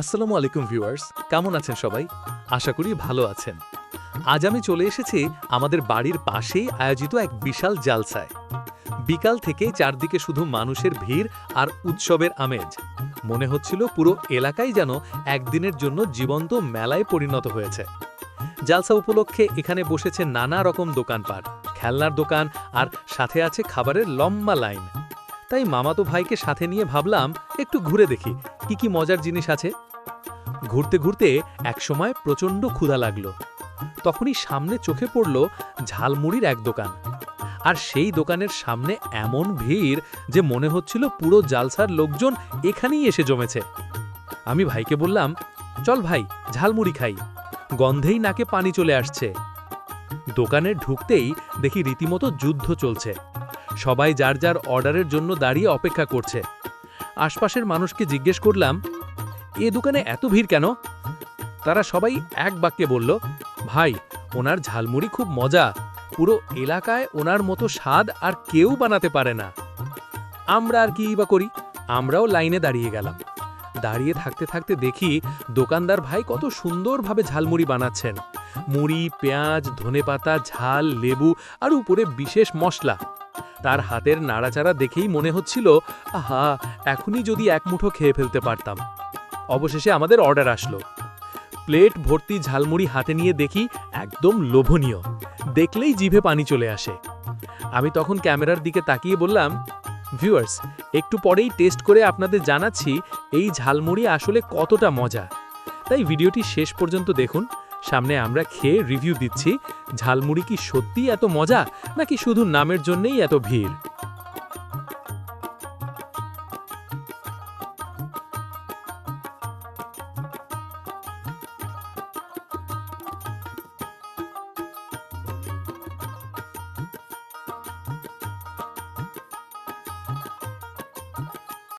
আসসালামু আলাইকুম ভিউয়ার্স, কেমন আছেন সবাই? আশা করি ভালো আছেন। আজ আমি চলে এসেছি আমাদের বাড়ির পাশেই আয়োজিত এক বিশাল জালসায়। বিকাল থেকে চারদিকে শুধু মানুষের ভিড় আর উৎসবের আমেজ। মনে হচ্ছিল পুরো এলাকাই যেন একদিনের জন্য জীবন্ত মেলায় পরিণত হয়েছে। জালসা উপলক্ষে এখানে বসেছে নানা রকম দোকানপাট, খেলনার দোকান আর সাথে আছে খাবারের লম্বা লাইন। তাই মামাতো ভাইকে সাথে নিয়ে ভাবলাম একটু ঘুরে দেখি কি কি মজার জিনিস আছে। ঘুরতে ঘুরতে একসময় প্রচণ্ড ক্ষুধা লাগলো। তখনই সামনে চোখে পড়ল ঝালমুড়ির এক দোকান। আর সেই দোকানের সামনে এমন ভিড় যে মনে হচ্ছিল পুরো জালসার লোকজন এখানেই এসে জমেছে। আমি ভাইকে বললাম, চল ভাই, ঝালমুড়ি খাই। গন্ধেই নাকে পানি চলে আসছে। দোকানে ঢুকতেই দেখি রীতিমতো যুদ্ধ চলছে। সবাই যার যার অর্ডারের জন্য দাঁড়িয়ে অপেক্ষা করছে। আশপাশের মানুষকে জিজ্ঞেস করলাম, এ দোকানে এত ভিড় কেন? তারা সবাই এক বাক্যে বলল, ভাই, ওনার ঝালমুড়ি খুব মজা, পুরো এলাকায় ওনার মতো স্বাদ আর কেউ বানাতে পারে না। আমরা আর কি বা করি, আমরাও লাইনে দাঁড়িয়ে গেলাম। দাঁড়িয়ে থাকতে থাকতে দেখি দোকানদার ভাই কত সুন্দরভাবে ঝালমুড়ি বানাচ্ছেন। মুড়ি, পেঁয়াজ, ধনেপাতা, ঝাল, লেবু আর উপরে বিশেষ মশলা। তার হাতের নাড়াচাড়া দেখেই মনে হচ্ছিল, আহা, এখনই যদি এক মুঠো খেয়ে ফেলতে পারতাম। অবশেষে আমাদের অর্ডার আসলো। প্লেট ভর্তি ঝালমুড়ি হাতে নিয়ে দেখি একদম লোভনীয়, দেখলেই জিভে পানি চলে আসে। আমি তখন ক্যামেরার দিকে তাকিয়ে বললাম, ভিউয়ার্স, একটু পরেই টেস্ট করে আপনাদের জানাচ্ছি এই ঝালমুড়ি আসলে কতটা মজা। তাই ভিডিওটি শেষ পর্যন্ত দেখুন। সামনে আমরা খেয়ে রিভিউ দিচ্ছি ঝালমুড়ি কি সত্যিই এত মজা নাকি শুধু নামের জন্যই এত ভিড়।